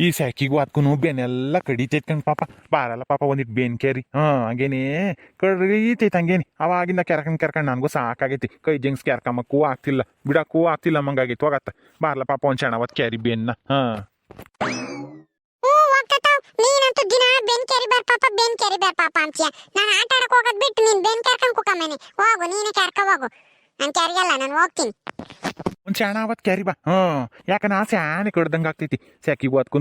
ಈ ಸ್ಯಾಕಿಗೂ ಅದಕ್ಕೂ ಬೆನ್ನೆಲ್ಲ ಕಡಿತೈತ್ ಕಣ್ ಪಾಪ. ಬಾರಲ್ಲ ಪಾಪ ಒಂದಿಟ್ಟು ಬೇನ್ ಕೇರಿ ಹಂಗೇನೆ ಕಡಿತೈತೆ ಹಂಗೇನಿ. ಅವಾಗಿಂದ ಕೆರ್ಕಂಡ್ ನನಗೂ ಸಾಕಾಗೈತಿ. ಕೈ ಜಂಗ್ಸ್ ಕೆರ್ಕಮ್ಮಕ್ಕೂ ಆಗ್ತಿಲ್ಲ, ಬಿಡಕ್ಕೂ ಆಗ್ತಿಲ್ಲ ಮಂಗಾಗೈತಿ. ಹೋಗತ್ತ ಬಾರ್ಲ ಪಾಪ ಒಂದ್ ಚೆಣವತ್ ಕ್ಯಾರಿ ಬೇನ್ನ. ನೀನಂತೂ ದಿನ ಬೆನ್ ಕ್ಯಾರಿ ಬಾರ್ ಪಾಪ ಬೆನ್ ಕ್ಯಾರಿ ಬಾರ್ ಪಾಪ ಅಂತೀಯ. ನಾನು ಆಟ ಆಡಕ್ ಹೋಗೋದ್ ಬಿಟ್ಟು ನೀನ್ ಬೆನ್ ಕ್ಯಾರ್ಕೊಂಡ್ ಕುಕ್ಕಮ್ಮನೆ ಹೋಗು, ನೀನೇ ಕ್ಯಾರ್ಕ ಹೋಗು. ನಾನು ಕ್ಯಾರಿಯಲ್ಲ, ನಾನು ಹೋಗ್ತೀನಿ. ಒಂದ್ ಚೆಣವತ್ ಕ್ಯಾರಿ ಬಾ. ಯಾಕನ ಸ್ಯಾನೆ ಕಡ್ದಂಗ ಆಗ್ತೈತಿ ಸ್ಯಾಕಿಗೂ ಅದಕ್ಕೂ.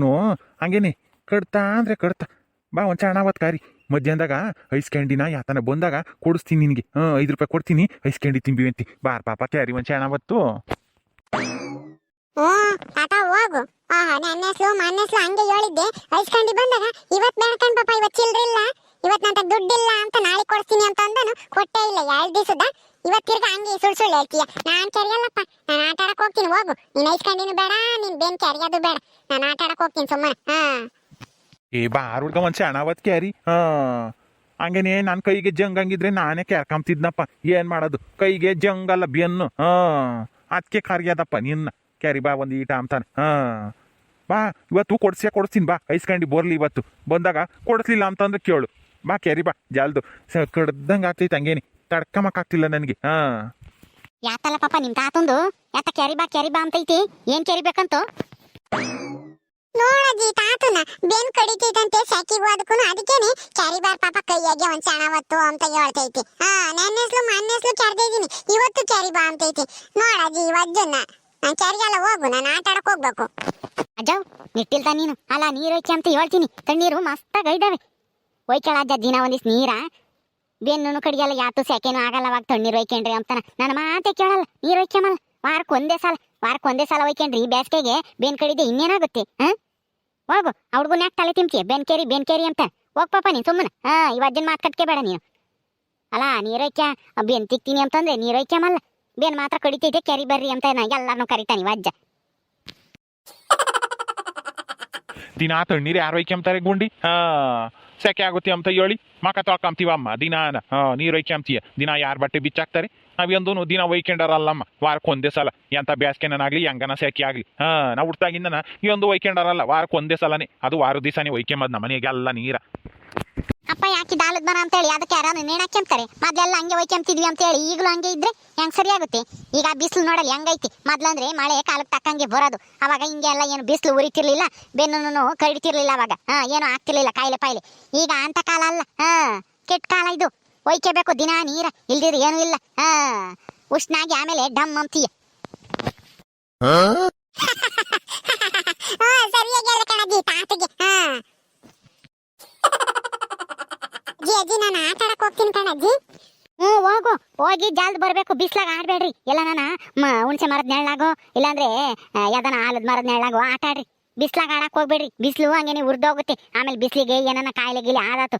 ಹಂಗೇನಿ ಕಡ್ತಾ ಅಂದ್ರೆ ಕಡ್ತಾ ಬಾ. ಒಂದ್ ಚೆಣವತ್ ಕಾರಿ ಮಧ್ಯಾಹ್ನದಾಗ ಐಸ್ ಕ್ಯಾಂಡಿನ ಯಾತನ ಬಂದಾಗ ಕೊಡಿಸ್ತೀನಿ ನಿನಗೆ. 5 ರೂಪಾಯಿ ಕೊಡ್ತೀನಿ, ಐಸ್ ಕ್ಯಾಂಡಿ ತಿಂಬಿವಂತಿ. ಬಾರ್ ಪಾಪ ಕ್ಯಾರಿ ಒಂದ್ ಚೆಣವತ್ತು. ತಾತ ಹೋಗು. ನನ್ನ ಹೆಸ್ಲು ಹಂಗೆ ಹೇಳಿದ್ದೆ. ಐಸ್ಕಂಡಿ ಬಂದಾಗ ಇವತ್ ಬೇಡ್ಕಂಡ್ ಪಾಪ ಇವತ್ ಚಿಲ್ರಿಲ್ಲ, ಇವತ್ ನಂತ ದುಡ್ಡಿಲ್ಲ ಅಂತ ನಾಳೆ ಕೊಡ್ತೀನಿ ಅಂತ ಅಂದನು. ಕೊಟ್ಟೇ ಇಲ್ಲ 2 ದಿವಸದ. ಇವತ್ ತಿರ್ಗ ಹಂಗೆ ಸುಳ್ಳು ಹೇಳ್ತೀಯ. ನಾನ್ ಕೆರಿಯಲ್ಲಪ್ಪ, ನಾನು ಆಟ ಆಡಕ್ ಹೋಗ್ತೀನಿ. ಹೋಗು, ನೀನ್ ಐಸ್ಕಂಡಿನೂ ಬೇಡ, ನೀನ್ ಬೇನ್ ಕೆರಿಯೋದು ಬೇಡ. ನಾನು ಆಟ ಆಡಕ್ ಹೋಗ್ತೀನಿ ಸುಮ್ಮನೆ. ಏ ಬಾರ್ ಹುಡ್ಗ ಒಂದ್ ಚೆಣವತ್ ಕ್ಯಾರಿ. ಹಂಗೇನೆ ನನ್ನ ಕೈಗೆ ಜಂಗ್ ಹಂಗಿದ್ರೆ ನಾನೇ ಕ್ಯಾರ್ಕೊಂತಿದ್ನಪ್ಪ. ಏನ್ ಮಾಡೋದು, ಕೈಗೆ ಜಂಗಲ್ಲ ಬೆನ್ನು. ಅದಕ್ಕೆ ಕರಿಯದಪ್ಪ ನಿನ್ನ. ಕ್ಯಾರಿ ಬಾ ಒಂದ್ ಈಟ ಅಂತಾನೆ. ಬಾ ಇವತ್ತು ಕೊಡ್ಸ್ತೀನಿ ಬಾ. ಐಸ್ಕಂಡಿ ಬೋರ್ಲಿ ಇವತ್ತು ಬಂದಾಗ. ಕೊಡಿಸ್ಲಿಲ್ಲ ಅಂತಂದ್ರೆ ಕೇಳು. ಬಾ ಕ್ಯಾರಿ ಬಾ. ಜಾಲ್ದು ಕಡ್ದಂಗ ಆಗ್ತೈತೆ ಹಂಗೇನಿ, ತಡ್ಕಮಕ್ಕಾಗ್ತಿಲ್ಲ ನನಗೆ. ಯಾತಲ್ಲ ಪಾಪ ನಿಮ್ ತಾತಂದು ಯಾತ ಕ್ಯಾರಿ ಬಾ ಅಂತೈತಿ. ಏನ್ ಕ್ಯಾರಿ ಬೇಕಂತ ನೋಡಜ್ಜಿ. ತಾತನ ಬೆನ್ ಕಡಿತೈತಂತೆ ಸ್ಯಾಕಿಗೂ ಅದಕ್ಕೂ. ಅದಕ್ಕೇನೆ ಕ್ಯಾರಿ ಬಾರ್ ಪಾಪ ಕೈಯಾಗೆ ಒಂದ್ ಚೆಣವತ್ತು ಅಂತ ಹೇಳ್ತೈತಿ. ನನ್ನ ಹೆಸ್ಲು ಕ್ಯಾರ್ದಿದ್ದೀನಿ, ಇವತ್ತು ಕ್ಯಾರಿ ಬಾ ಅಂತೈತಿ. ನೋಡಜ್ಜಿ ವಜ್ಜನ್ನ ನಾನು ಕ್ಯಾರಿಯಲ್ಲ, ಹೋಗು, ನಾನು ಆಟ ಆಡಕ್ ಹೋಗ್ಬೇಕು. ಅಜ್ಜವ್ ನಿಟ್ಟಿಲ್ತ ನೀನು. ಅಲ್ಲ ನೀರು ಒಯ್ಕೆ ಅಂತ ಹೇಳ್ತೀನಿ. ತಣ್ಣೀರು ಮಸ್ತಾಗ ಇದ್ದಾವೆ. ಒಯ್ಕಳ ಅಜ್ಜ ದಿನ ಒಂದಿಸ್ ನೀರ. ಬೆನ್ನು ಕಡಿಯಲ್ಲ, ಯಾತು ಸೆಕೆನೂ ಆಗಲ್ಲ. ಅವಾಗ ತಣ್ಣೀರು ಒಯ್ಕೊಂಡ್ರಿ ಅಂತಾನ. ನನ್ನ ಮಾತೆ ಕೇಳಲ್ಲ. ನೀರು ಒಯ್ಕೆಮಲ್ಲ. ವಾರಕ್ಕೆ ಒಂದೇ ಸಲ ಒಯ್ಕೊಂಡ್ರಿ. ಬೇಸಿಗೆಗೆ ಬೇನ್ ಕಡಿದೆ ಇನ್ನೇನಾಗುತ್ತೆ. ಹೋಗು, ಅವ್ರಿಗೂ ಯಾಕೆ ತಲೆ ತಿಂತೀಯ ಬೆನ್ ಕೇರಿ ಅಂತ. ಹೋಗ್ ಪಾಪ ನೀನು ಸುಮ್ಮನೆ. ಈ ಅಜ್ಜನ ಮಾತು ಕಟ್ಕೆ ಬೇಡ ನೀನು. ಅಲ್ಲ ನೀರೊಯ್ಕ ಬೆನ್ ತಿಕ್ತೀನಿ ಅಂತಂದ್ರೆ ನೀರೊಯ್ಕೆಮಲ್ಲ. ಬೇನ್ ಮಾತ್ರ ಕಡಿತೈತೆ, ಕ್ಯಾರಿ ಬರ್ರಿ ಅಂತ ಎಲ್ಲಾರನು ಕರಿತಾನೆ ಅಜ್ಜ. ದಿನ ತಣ್ಣೀರು ಯಾರು ಒಯ್ಕೊಂತಾರೆ ಗುಂಡಿ. ಸೆಕೆ ಆಗುತ್ತೆ ಅಂತ ಹೇಳಿ ಮಕ ತೊಳ್ಕೊಂತೀವ ಅಮ್ಮ ದಿನಾನ. ನೀರು ಒಯ್ಕೊಂತೀಯ ದಿನ ಯಾರು ಬಟ್ಟೆ ಬಿಚ್ಚಾಕ್ತಾರೆ. ನಾವೊಂದು ದಿನ ಒಯ್ಕೊಂಡಾರಲ್ಲಮ್ಮ, ವಾರಕ್ಕೆ ಒಂದೇ ಸಲ. ಎಂತ ಬ್ಯಾಸ್ಗೆನಾಗ್ಲಿ ಹೆಂಗನ ಸೆಕೆ ಆಗ್ಲಿ. ನಾವು ಹುಟ್ಟಾಗಿಂದನ ಈ ಒಂದು ಒಯ್ಕೊಂಡಾರಲ್ಲ, ವಾರಕ್ಕೆ ಒಂದೇ ಸಲನೇ. ಅದು 6 ದಿವಸನೇ ಒಯ್ಕೊಂಬದ್ ನಮ್ಮ ಮನೆಗೆಲ್ಲ ನೀರ. ಅಪ್ಪ ಯಾಕೆ ದಾಲದ್ ಬರ ಅಂತ ಹೇಳಿ ಅದಕ್ಕೆ ಯಾರು ನೇಣಾಕ್ಯಂತಾರೆ. ಮೊದ್ಲೆಲ್ಲ ಹಂಗೆ ಒಯ್ಕೊಂತಿದ್ವಿ ಅಂತ ಹೇಳಿ ಈಗಲೂ ಹಂಗೆ ಇದ್ರೆ ಹೆಂಗ್ ಸರಿ ಆಗುತ್ತೆ. ಈಗ ಬಿಸಿಲು ನೋಡಲಿ ಹೆಂಗೈತಿ. ಮೊದ್ಲಂದ್ರೆ ಮಳೆ ಕಾಲಕ್ಕೆ ತಕ್ಕಂಗೆ ಬರೋದು. ಅವಾಗ ಹಿಂಗೆ ಎಲ್ಲ ಏನು ಬಿಸಿಲು ಉರಿತಿರ್ಲಿಲ್ಲ, ಬೆನ್ನು ಕಡಿತಿರ್ಲಿಲ್ಲ. ಅವಾಗ ಏನು ಆಗ್ತಿರ್ಲಿಲ್ಲ ಕಾಯಿಲೆ ಪಾಯಿಲೆ. ಈಗ ಅಂತ ಕಾಲ ಅಲ್ಲ, ಕೆಟ್ಟ ಕಾಲ ಇದು. ಒಯ್ಕೋಬೇಕು ದಿನ ನೀರ, ಇಲ್ದಿದ್ರೆ ಏನೂ ಇಲ್ಲ. ಉಷ್ಣಾಗಿ ಆಮೇಲೆ ಡಮ್ ಅಂತೀಯ. ಸರಿಯಾಗಿ ಹೇಳ ಕಣಜ್ಜಿ ತಾತಗೆ. ಅಜ್ಜಿ ನಾನು ಆಟ ಆಡಕ್ ಹೋಗ್ತೀನಿ ಕಣಜ್ಜಿ. ಹೋಗು, ಹೋಗಿ ಜಲ್ದ್ ಬರ್ಬೇಕು. ಬಿಸ್ಲಾಗ ಆಡ್ಬೇಡ್ರಿ. ಎಲ್ಲ ನಾನು ಹುಣಸೆ ಮರದ ನೆಳ್ಳಾಗೋ ಇಲ್ಲಾಂದ್ರೆ ಯಾವ್ದನ ಆಲದ ಮರದ ನೆಳ್ಳಾಗೋ ಆಟ ಆಡ್ರಿ. ಬಿಸ್ಲಾಗ ಆಡಕ್ ಹೋಗ್ಬೇಡ್ರಿ. ಬಿಸಿಲು ಹಂಗೇನೆ ಉರ್ದೋಗುತ್ತೆ. ಆಮೇಲೆ ಬಿಸ್ಲಿಗೆ ಏನನ್ನ ಕಾಯಿಲೆ ಗಿಲೆ ಆದಾತು.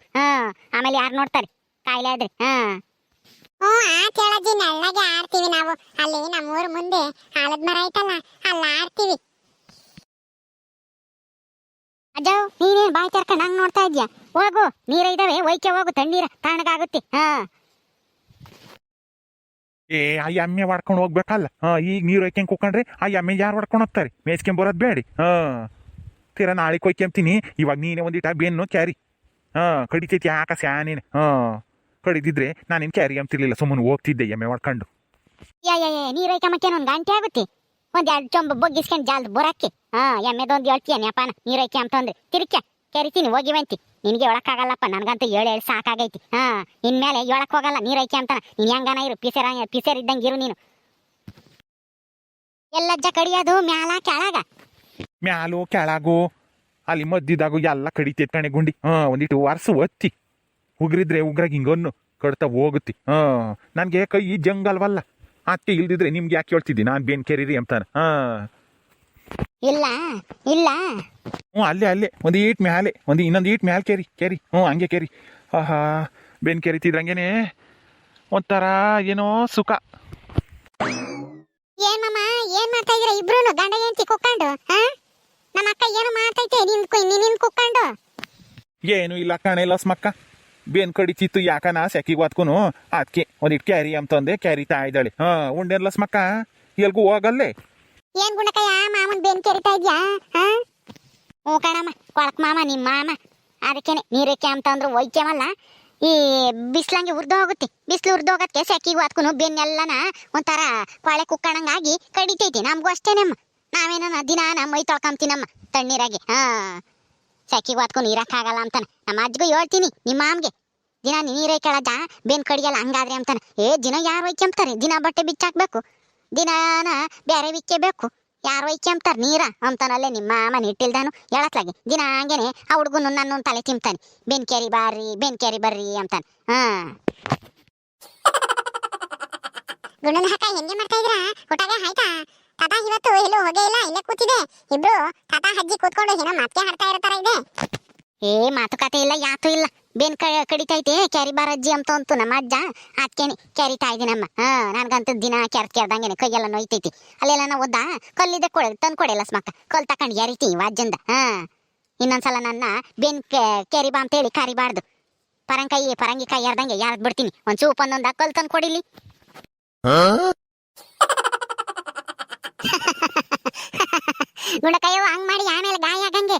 ಆಮೇಲೆ ಯಾರು ನೋಡ್ತಾರೆ ಕಾಯಿಲೆ ಆದ್ರೆ. ಆಚೆಳಜ್ಜಿ ನೆಳ್ಳಾಗೆ ಆಡ್ತೀವಿ ನಾವು. ಅಲ್ಲಿ ನಮ್ಮೂರ ಮುಂದೆ ಆಲದ ಮರ ಐತಲ್ಲ, ಅಲ್ಲ ಆಡ್ತೀವಿ. ಅಜ್ಜ ನೀನೇನ್ ಬಾಯ್ ತೆರ್ಕೊಂಡು ಹಂಗ್ ನೋಡ್ತಾ ಇದ್ಯಾ? ಹೋಗು, ನೀರ ಇದಾವೆ ಒಯ್ಕೆ ಹೋಗು. ತಣ್ಣೀರ ತಣ್ಣಗಾಗುತ್ತೆ. ಏ ಆ ಎಮ್ಮೆ ಹೊಡ್ಕೊಂಡು ಹೋಗ್ಬೇಕಲ್ಲ. ಈಗ ನೀರು ಒಯ್ಕೊಂಡ್ ಕುಕೊಂಡ್ರೆ ಆ ಎಮ್ಮೆ ಯಾರು ಹೊಡ್ಕೊಂಡು ಹೋಗ್ತಾರೆ? ಮೇಯ್ಸ್ಕೊಂಬರೋದು ಬೇಡಿ. ತೀರಾ ನಾಳೆ ಕೊಯ್ಕೊಂತೀನಿ. ಇವಾಗ ನೀನೇ ಒಂದಿಟ ಬೆನ್ನು ಕ್ಯಾರಿ. ಕಡಿತೈತಿ ಯಾಕ ಸ್ಯಾನೇನೆ. ಕಡಿದಿದ್ರೆ ನಾನೇನು ಕ್ಯಾರಿ ಅಂತಿರ್ಲಿಲ್ಲ, ಸುಮ್ಮನೆ ಹೋಗ್ತಿದ್ದೆ ಎಮ್ಮೆ ಹೊಡ್ಕೊಂಡು. ನೀರು ಒಯ್ಕೊಂಬಕ್ಕೇನು ಒಂದು ಗಂಟೆ ಆಗುತ್ತೆ. ಒಂದೆರಡು ಚೊಂಬ ಬೊಗ್ಗಿಸ್ಕೊಂಡು ಜಾಲ್ದು ಬರಕ್ಕೆ. ಎಮ್ಮೆದೊಂದು ಹೇಳ್ತೀಯ ನ್ಯಾಪಾನ ನೀರೈಕೆ ಅಂತಂದ್ರೆ ತಿರ್ಕ ಕೆರಿತೀನಿ ಹೋಗಿವಂತಿ. ನಿನಗೆ ಹೇಳಕ್ಕಾಗಲ್ಲಪ್ಪ, ನನಗಂತೂ ಹೇಳಿ ಸಾಕಾಗೈತಿ. ಇನ್ಮೇಲೆ ಹೇಳಕ್ ಹೋಗಲ್ಲ ನೀರೈಕೆ ಅಂತಾನ. ನೀನು ಹೆಂಗನ ಇರು, ಪಿಸರ್ ಇದ್ದಂಗೆ ಇರು ನೀನು. ಎಲ್ಲಜ್ಜ ಕಡಿಯೋದು ಮ್ಯಾಲ ಕೆಳಗ? ಮ್ಯಾಲು ಕೆಳಗು ಅಲ್ಲಿ ಮದ್ದಿದಾಗು ಎಲ್ಲ ಕಡಿತೈತ್ ಕಣೆ ಗುಂಡಿ. ಒಂದಿಟ್ಟು ವರ್ಷ ಒತ್ತಿ ಉಗ್ರಿದ್ರೆ ಉಗ್ರಾಗ ಹಿಂಗನ್ನು ಕಡ್ತಾ ಹೋಗುತ್ತೆ. ನನಗೆ ಕೈ ಜಂಗಲ್ವಲ್ಲ, ಅದಕ್ಕೆ ಇಲ್ದಿದ್ರೆ ನಿಮ್ಗೆ ಯಾಕೆ ಹೇಳ್ತಿದ್ದಿ ನಾನು ಬೇನ್ ಕೆರೀರಿ ಅಂತಾನೆ. ಇಲ್ಲ ಇಲ್ಲ ಅಲ್ಲೇ ಒಂದು ಈಟ್ ಮ್ಯಾಲೆ ಇನ್ನೊಂದು ಈಟ್ ಮ್ಯಾಲೆ ಕೇರಿ. ಹಂಗೆ ಕೇರಿ. ಬೆನ್ ಕೆರಿತಿದ್ರಂಗೆನೆ ಒಂಥರ ಏನೋ ಸುಖ. ಏನಮ್ಮ ಏನ್ ಮಾಡ್ತಾ ಇದ್ರ ಇಬ್ರು ಗಂಡ ಹೆಂಡತಿ ಕುಕ್ಕೊಂಡು? ನಮ್ಮ ಅಕ್ಕ ಏನು ಮಾಡ್ತೈತೆ ನಿನ್ ಕುಕ್ಕೊಂಡು? ಏನು ಇಲ್ಲ ಕಣೆ ಲಸ್ಮಕ್ಕ, ಬೇನ್ ಕಡಿತಿತ್ತು ಯಾಕನ ಸೆಕಿಗೂ ಅದಕ್ಕೂ. ಅದಕ್ಕೆ ಒಂದಿಟ್ಟು ಕ್ಯಾರಿ ಅಂತಂದೆ, ಕ್ಯಾರಿ ತಾಯ್ದಾಳೆ. ಉಂಡೇನ್ ಲಸ್ಮಕ್ಕ ಎಲ್ಗೂ ಹೋಗಲ್ಲೇ? ಏನ್ ಗುಣಕಯ್ಯ ಮಾಮನ್ ಬೇನ್ ಕೆರಿತಾ ಇದ್ಯಾ? ಹ್ಞೂ ಕಣಮ್ಮ ಕೊಳಕ್ ಮಾಮ ನಿಮ್ಮ ಮಾಮ ಅದಕ್ಕೇನೆ ನೀರಕ್ಕೆ ಅಂತ ಅಂದ್ರು ಒಯ್ಕೆಮಲ್ಲ ಈ ಬಿಸ್ಲಂಗೆ ಉರ್ದು ಹೋಗುತ್ತೆ ಬಿಸಿಲು ಉರ್ದು ಹೋಗೋದಕ್ಕೆ ಸೆಕಿಗೂ ಅದಕ್ಕೂ ಬೆನ್ನೆಲ್ಲನ ಒಂಥರ ಕೊಳೆ ಕುಕ್ಕಣಂಗಾಗಿ ಕಡಿತೈತಿ ನಮಗೂ ಅಷ್ಟೇನಮ್ಮ ನಾವೇನ ದಿನಾನ ಮೈ ತೊಳ್ಕೊಂತೀನಮ್ಮ ತಣ್ಣೀರಾಗೆ ಸೆಕಿಗೂ ಅದಕ್ಕೂ ಇರಕ್ಕಾಗಲ್ಲ ಅಂತಾನೆ ನಮ್ಮ ಅಜ್ಜಿಗೂ ಹೇಳ್ತೀನಿ ನಿಮ್ಮ ಮಾಮ್ಗೆ ದಿನ ನೀರೇ ಕೆಳದ ಬೆನ್ ಕಡಿಯಲ್ಲ ಹಂಗಾದ್ರೆ ಅಂತಾನೆ ದಿನ ಯಾರು ಒಯ್ಕೆಂಬ್ತಾರೆ ದಿನ ಬಟ್ಟೆ ಬಿಚ್ಚಾಕ್ಬೇಕು ದಿನಾನ ಬೇರೆ ಬಿಚ್ಚಬೇಕು ಯಾರು ಒಯ್ಕೆಂಬ್ತಾರ ನೀರ ಅಂತಾನಲ್ಲೇ ನಿಮ್ಮ ಮಾಮನ ಇಟ್ಟಿಲ್ದಾನು ಹೇಳತ್ಲಾಗಿ ದಿನ ಹಂಗೇನೆ ಆ ಹುಡುಗನು ನನ್ನ ತಲೆ ತಿಂತಾನೆ ಬೆನ್ಕೇರಿ ಬರ್ರಿ ಅಂತಾನೆ ಗುಂಡನ ಹಾಕ ಹೆಂಗೆ ಮಾಡ್ತಾ ಇದ್ರಾ ಊಟಗೆ ಆಯ್ತಾ ತಾತ ಇವತ್ತು ಎಲ್ಲೂ ಹೋಗೇ ಇಲ್ಲ ಇಲ್ಲೇ ಕೂತಿದೆ ಇಬ್ರು ತಾತ ಅಜ್ಜಿ ಕೂತ್ಕೊಂಡು ಏನೋ ಮಾತೇ ಹಾಡ್ತಾ ಇರೋ ತರ ಇದೆ ಮಾತುಕತೆ ಇಲ್ಲ ಯಾತು ಇಲ್ಲ ಬೆನ್ ಕಡಿತೈತೆ ಕ್ಯಾರಿ ಬಾರಜ್ಜಿ ಅಂತ ಅಂತು ನಮ್ಮ ಅಜ್ಜ ಅದಕ್ಕೇನೆ ಕ್ಯಾರಿತಾ ಇದೀನಮ್ಮ ನನ್ಗಂತೂ ದಿನ ಕೆರ್ದಂಗೆನೆ ಕೈಯೆಲ್ಲ ನೋಯ್ತೈತಿ ಅಲ್ಲೆಲ್ಲ ನಾವು ಒದ್ದ ಕಲ್ಲಿದೆ ತಂದು ಕೊಡೆಲ್ಲ ಸ್ಮಕ್ಕ ಕಲ್ ತಕೊಂಡು ಯಾರಿತಿ ಅಜ್ಜಂದ ಇನ್ನೊಂದ್ಸಲ ನನ್ನ ಬೆನ್ ಕ್ಯಾರಿ ಬಾ ಅಂತೇಳಿ ಕರಿಬಾರ್ದು ಪರಂಗಿ ಕೈ ಯಾರ್ದಂಗೆ ಯಾರ್ದು ಬಿಡ್ತೀನಿ ಒಂದ್ ಚೂಪ್ ಒಂದೊಂದ ಕಲ್ ತಂದು ಕೊಡಿಲಿ ಗುಂಡಕಯ್ಯವ ಹಂಗ್ ಮಾಡಿ ಆಮೇಲೆ ಗಾಯ ಆಗಂಗೆ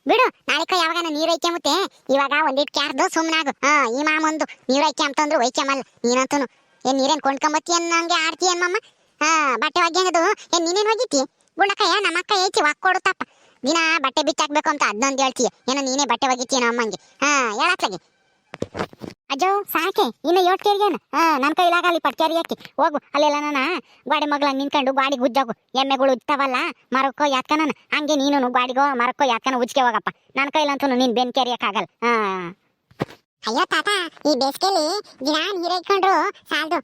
ಬಿಡು ನಾಳೆ ಯಾವಾಗ ನೀರು ಐಕೆ ಮತ್ತೆ ಇವಾಗ ಒಂದಿಟ್ಟು ಕ್ಯಾರ್ದು ಸುಮ್ನಾಗು ಈ ಮಾಮೊಂದು ನೀರು ಐಕೆ ಅಂತಂದ್ರು ಒಯ್ಕೆಮಲ್ಲ ನೀನಂತೂ ನೀರೇನ್ ಕೊಂಡ್ಕೊಂಬತ್ತಿ ಅನ್ನಂಗೆ ಆಡ್ತಿ ಅಮ್ಮಮ್ಮ ಬಟ್ಟೆ ಒಗ್ಗಂಗದು ನೀನೇನ್ ಒಗಿತಿ ಗುಂಡಕಯ್ಯ ನಮ್ಮ ಅಕ್ಕ ಐತಿ ಕೊಡುತ್ತಪ್ಪ ದಿನ ಬಟ್ಟೆ ಬಿಚ್ಚಾಕ್ಬೇಕು ಅಂತ ಅದನ್ನೊಂದು ಹೇಳ್ತೀಯ ಏನೋ ನೀನೇ ಬಟ್ಟೆ ಒಗಿತೀಯ ಅಮ್ಮಂಗೆ ಹೇಳತ್ಲಾಗಿ ಅಜ್ಜೋ ಸಾಕೆ ಇನ್ನು ಯೋಟ್ ಕೇರಿಯೇನು ನನ್ನ ಕೈಲಾಗಲಿ ಪಟ್ಕೇರಿ ಹಾಕಿ ಹೋಗು ಅಲ್ಲೆಲ್ಲ ನನ್ನ ಗಾಡಿ ಮಗ್ಳ ನಿಂತ್ಕೊಂಡು ಗಾಡಿ ಗುಜ್ಜಾಗು ಎಮ್ಮೆಗಳು ಇರ್ತಾವಲ್ಲ ಮರಕ್ಕೋ ಯಾತ್ಕನ ಹಂಗೆ ನೀನು ಗಾಡಿಗೋ ಮರಕ್ಕೋ ಯಾತ್ಕನ ಉಜ್ಕೆ ಹೋಗಪ್ಪ ನನ್ನ ಕೈಲಂತೂ ನೀನು ಬೆನ್ ಕೆರಿಯಕ್ಕಾಗಲ್ಲ ಅಯ್ಯೋ ತಾತ ಈ ಬೇಸಿಗೆಲಿ ದಿನ ನೀರು ಇಟ್ಕೊಂಡ್ರು ಸಾಲದು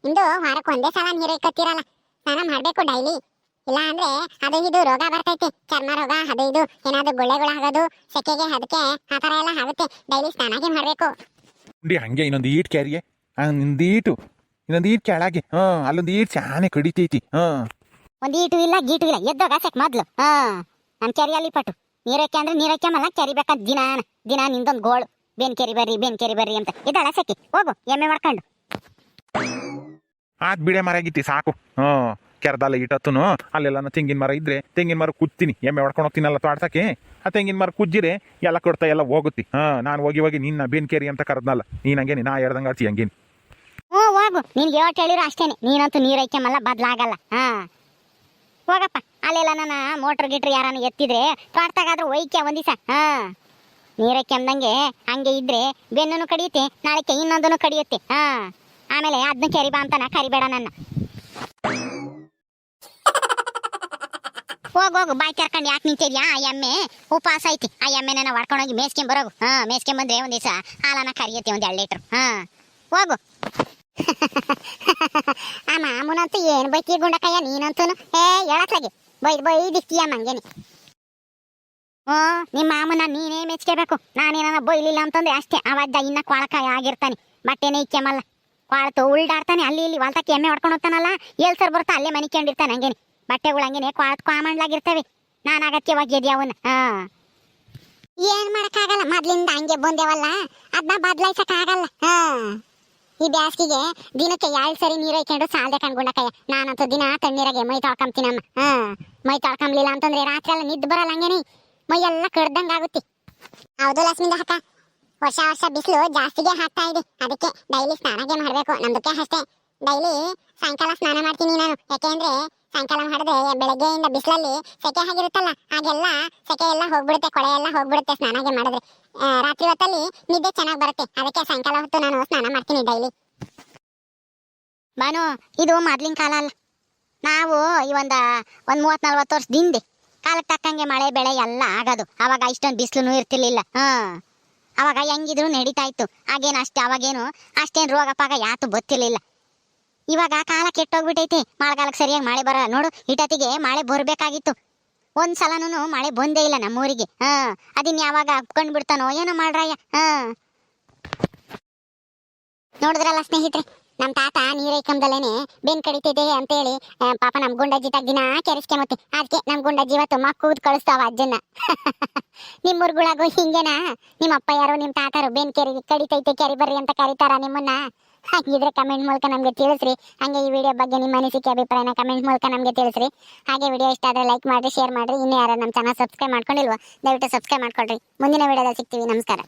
ಇಂದು ವಾರಕ್ಕೆ ಒಂದೇ ಸಲ ನೀರು ಇಕ್ಕತ್ತಿರಲ್ಲ ಸ್ನಾನ ಮಾಡ್ಬೇಕು ಡೈಲಿ ಇಲ್ಲ ಅಂದ್ರೆ ಅದು ಇದು ರೋಗ ಬರ್ತೈತಿ ಚರ್ಮ ರೋಗ ಅದು ಇದು ಏನಾದ್ರು ಗುಳ್ಳೆಗಳು ಆಗೋದು ಸೆಕೆಗೆ ಅದಕ್ಕೆ ಆ ತರ ಎಲ್ಲ ಆಗುತ್ತೆ ಡೈಲಿ ಸ್ನಾನಾಗೆ ಮಾಡ್ಬೇಕು ಹಂಗೆ ಇನ್ನೊಂದು ಈಟ್ ಕ್ಯಾರಿಗೆ ಇನ್ನೊಂದು ಈಟ್ ಕೆಳಗೆ ಅಲ್ಲೊಂದು ಈಟ್ ಚಾನೆ ಕಡಿತೈತಿ ಒಂದು ಈಟು ಇಲ್ಲ ಗೀಟು ಇಲ್ಲ ಎದ್ದೋಗ ಸೆಕ್ ಮೊದ್ಲು ನನ್ನ ಕೆರಿಯಲ್ಲಿ ಪಟ್ಟು ನೀರಕ್ಕೆ ಅಂದ್ರೆ ನೀರಕ್ಕೆ ಮಲ್ಲ ಕೆರಿಬೇಕಂತ ದಿನ ನಿಂದೊಂದು ಗೋಳು ಬೆನ್ ಕೆರಿ ಬರ್ರಿ ಅಂತ ಇದಳ ಸೆಕಿ ಹೋಗು ಎಮ್ಮೆ ಮಾಡ್ಕೊಂಡು ಆತ್ ಬಿಡೆ ಮರ ಆಗಿತ್ತಿ ಸಾಕು ಕೆರದಲ್ಲ ಇಟ್ಟತ್ತುನು ಅಲ್ಲೆಲ್ಲ ತೆಂಗಿನ ಮರ ಇದ್ರೆ ತೆಂಗಿನ ಮರ ಕುತ್ತೀನಿ ಎಮ್ಮೆ ಹೊಡ್ಕೊಂಡು ಹೋಗ್ತೀನಲ್ಲ ತೋಡ್ಸಕ್ಕೆ ಆ ತೆಂಗಿನ ಮರ ಕುಜ್ಜಿರೆ ಎಲ್ಲ ಕೊಡ್ತಾ ಎಲ್ಲ ಹೋಗುತ್ತಿ ನಾನು ಹೋಗಿ ನಿನ್ನ ಬೆನ್ಕೇರಿ ಅಂತ ಕರೆದ್ನಲ್ಲ ನೀನ್ ಹಂಗೇನಿ ನಾ ಹೇಳ್ದಂಗೆ ಆಡ್ತಿ ಹಂಗೇನಿ ಹೋಗು ನಿನ್ಗೆ ಹೇಳಿ ಹೇಳಿರೋ ಅಷ್ಟೇನೆ ನೀನಂತೂ ನೀರೈಕ್ಯಮಲ್ಲ ಬದ್ಲಾಗಲ್ಲ ಹೋಗಪ್ಪ ಅಲ್ಲೆಲ್ಲ ನನ್ನ ಮೋಟ್ರ್ ಗಿಟ್ರ್ ಯಾರನ್ನ ಎತ್ತಿದ್ರೆ ತೋಟದಾಗಾದ್ರೂ ಒಯ್ಕ್ಯ ಒಂದ್ ದಿವಸ ನೀರೈಕ್ಯಂದಂಗೆ ಹಂಗೆ ಇದ್ರೆ ಬೆನ್ನೂ ಕಡಿಯುತ್ತೆ ನಾಳೆಕ್ಕೆ ಇನ್ನೊಂದನ್ನು ಕಡಿಯುತ್ತೆ ಆಮೇಲೆ ಅದನ್ನ ಕೆರಿ ಬಾ ಅಂತಾನ ಕರಿಬೇಡ ನನ್ನ ಹೋಗು ಬಾಯ್ ಕರ್ಕೊಂಡು ಯಾಕೆ ನಿಂತಿದ್ಯಾ ಆ ಎಮ್ಮೆ ಉಪವಾಸ ಐತಿ ಆ ಎಮ್ಮೆನ ಹೊಡ್ಕೊಂಡೋಗಿ ಮೇಸ್ಕೊಂಬರೋಗು ಮೇಸ್ಕೊಂಬಂದ್ರೆ ಒಂದ್ ದಿವಸ ಹಾಲನ್ನ ಕರಿಯುತ್ತೆ ಒಂದ್ 2 ಲೀಟ್ರ್ ಹೋಗು ಆ ಮಾಮೂನಂತೂ ಏನ್ ಬೈತಿ ಗುಂಡಕಯ್ಯ ನೀನಂತೂ ಹೇಳತ್ಲಾಗಿ ಬೈದಿಕ್ತೀಯ ಮಂಗೇನಿ ನಿಮ್ಮ ಮಾಮನ ನೀನೇ ಮೆಚ್ಕೋಬೇಕು ನಾನೇನ ಬೈಲಿಲ್ಲ ಅಂತಂದ್ರೆ ಅಷ್ಟೇ ಅವಜ್ಜ ಇನ್ನ ಕೊಳಕಾಯಿ ಆಗಿರ್ತಾನೆ ಬಟ್ಟೆನೇ ಇಕ್ಕೆಮಲ್ಲ ಕೊಳತು ಉಲ್ಡಾಡ್ತಾನೆ ಅಲ್ಲಿ ಇಲ್ಲಿ ಹೊಲ್ತಕ್ಕೆ ಎಮ್ಮೆ ಹೊಡ್ಕೊಂಡು ಹೋಗ್ತಾನಲ್ಲ ಎಲ್ಸರ್ ಬರ್ತಾ ಅಲ್ಲೇ ಮನಿಕೊಂಡಿರ್ತಾನೆ ಹಂಗೇನೆ ಬಟ್ಟೆಗಳು ಹಂಗೇನೆ ಕೊಳತ್ ಕಾಮಂಡ್ಲಾಗಿರ್ತವೆ ನಾನು ಅಗತ್ಯವಾಗಿದ್ದೆ ಅವನ್ನ ಏನ್ ಮಾಡಕ್ಕಾಗಲ್ಲ ಮೊದ್ಲಿಂದ ಹಂಗೆ ಬಂದೇವಲ್ಲ ಅದನ್ನ ಬದ್ಲಾಯ್ಸಕ್ ಆಗಲ್ಲ ಈ ಬ್ಯಾಸ್ಗಿಗೆ ದಿನಕ್ಕೆ 2 ಸರಿ ನೀರು ಇಕ್ಕೊಂಡು ಸಾಲದೆ ಕಣ್ಗುಂಡಕಯ್ಯ ನಾನಂತೂ ದಿನ ತಣ್ಣೀರಾಗೆ ಮೈ ತೊಳ್ಕೊಂತೀನಮ್ಮ ಮೈ ತೊಳ್ಕೊಂಬ್ಲಿಲ್ಲ ಅಂತಂದ್ರೆ ರಾತ್ರಿ ಎಲ್ಲ ನಿದ್ದು ಬರಲ್ಲ ಹಂಗೇನಿ ಮೈ ಎಲ್ಲ ಕಡ್ದಂಗ ಆಗುತ್ತೆ ಹೌದು ಲಕ್ಷ್ಮಿಂದ ಅಕ್ಕ ವರ್ಷ ಬಿಸಿಲು ಜಾಸ್ತಿಗೆ ಹಾಕ್ತಾ ಇದೆ ಅದಕ್ಕೆ ಡೈಲಿ ಸ್ನಾನಗೆ ಮಾಡ್ಬೇಕು ನಮ್ದಕ್ಕೆ ಅಷ್ಟೇ ಡೈಲಿ ಸಾಯಂಕಾಲ ಸ್ನಾನ ಮಾಡ್ತೀನಿ ನಾನು ಯಾಕೆಂದ್ರೆ ಸಾಯಂಕಾಲ ಮಾಡಿದ್ರೆ ಬೆಳಗ್ಗೆಯಿಂದ ಬಿಸಿಲಲ್ಲಿ ಸೆಕೆ ಆಗಿರುತ್ತಲ್ಲ ಹಾಗೆಲ್ಲ ಸೆಕೆ ಎಲ್ಲ ಹೋಗ್ಬಿಡುತ್ತೆ ಕೊಳೆ ಎಲ್ಲ ಹೋಗ್ಬಿಡುತ್ತೆ ಸ್ನಾನಗೆ ಮಾಡಿದ್ರೆ ರಾತ್ರಿ ಹೊತ್ತಲ್ಲಿ ನಿದ್ದೆ ಚೆನ್ನಾಗಿ ಬರುತ್ತೆ ಅದಕ್ಕೆ ಸಾಯಂಕಾಲ ಹೊತ್ತು ನಾನು ಸ್ನಾನ ಮಾಡ್ತೀನಿ ಡೈಲಿ ಬಾನು ಇದು ಮೊದ್ಲಿನ ಕಾಲ ಅಲ್ಲ ನಾವು ಈ ಒಂದು 30-40 ವರ್ಷದಿಂದ ಕಾಲಕ್ಕೆ ತಕ್ಕಂಗೆ ಮಳೆ ಬೆಳೆ ಎಲ್ಲ ಆಗೋದು ಅವಾಗ ಇಷ್ಟೊಂದು ಬಿಸಿಲು ಇರ್ತಿರ್ಲಿಲ್ಲ ಅವಾಗ ಹೆಂಗಿದ್ರು ನಡೀತಾ ಇತ್ತು ಹಾಗೇನು ಅವಾಗೇನು ಅಷ್ಟೇನು ರೋಗ ಪಾಗ ಯಾತು ಗೊತ್ತಿರ್ಲಿಲ್ಲ ಇವಾಗ ಕಾಲ ಕೆಟ್ಟೋಗ್ಬಿಟ್ಟೈತಿ ಮಳೆಗಾಲಕ್ಕೆ ಸರಿಯಾಗಿ ಮಳೆ ಬರ ನೋಡು ಇಟತಿಗೆ ಮಳೆ ಬರಬೇಕಾಗಿತ್ತು ಒಂದ್ಸಲನೂ ಮಳೆ ಬಂದೇ ಇಲ್ಲ ನಮ್ಮೂರಿಗೆ ಅದಿನ್ ಯಾವಾಗ ಕಂಡ್ಬಿಡ್ತಾನೋ ಏನೋ ಮಾಡ್ರಯ್ಯ ನೋಡಿದ್ರಲ್ಲ ಸ್ನೇಹಿತರೆ ನಮ್ ತಾತ ನೀರೈಕಂದಲೇನೆ ಬೆನ್ ಕಡಿತಿದೆ ಅಂತೇಳಿ ಪಾಪ ನಮ್ ಗುಂಡಜ್ಜಿ ದಿನ ಕೆರೆಸ್ಕೊಂಬತ್ತೆ ಅದಕ್ಕೆ ನಮ್ ಗುಂಡಜ್ಜಿ ಇವತ್ತು ಮಕ್ಕೂದ್ ಕಳಿಸ್ತಾವ ಅಜ್ಜನ್ನ ನಿಮ್ಮೂರ್ಗುಳಾಗು ಹಿಂಗೇನಾ ನಿಮ್ಮ ಅಪ್ಪ ಯಾರು ನಿಮ್ ತಾತಾರು ಬೆನ್ ಕಡಿತೈತೆ ಕೆರಿ ಬರ್ರಿ ಅಂತ ಕರೀತಾರ ನಿಮ್ಮನ್ನ ಹಾಗಿದ್ರೆ ಕಮೆಂಟ್ ಮೂಲಕ ನಮಗೆ ತಿಳಿಸ್ರಿ. ಹಾಗೆ ಈ ವಿಡಿಯೋ ಬಗ್ಗೆ ನಿಮ್ಮ ಅನಿಸಿಕೆ ಅಭಿಪ್ರಾಯನ ಕಮೆಂಟ್ ಮೂಲಕ ನಮಗೆ ತಿಳಿಸ್ರಿ. ಹಾಗೆ ವಿಡಿಯೋ ಇಷ್ಟ ಆದರೆ ಲೈಕ್ ಮಾಡಿರಿ, ಶೇರ್ ಮಾಡಿರಿ. ಇನ್ನೂ ಯಾರು ನಮ್ಮ ಚಾನಲ್ ಸಬ್ಸ್ಕ್ರೈಬ್ ಮಾಡ್ಕೊಂಡಿಲ್ವೋ ದಯವಿಟ್ಟು ಸಬ್ಸ್ಕ್ರೈಬ್ ಮಾಡ್ಕೊಳ್ರಿ. ಮುಂದಿನ ವಿಡಿಯೋದಲ್ಲಿ ಸಿಗ್ತೀವಿ. ನಮಸ್ಕಾರ.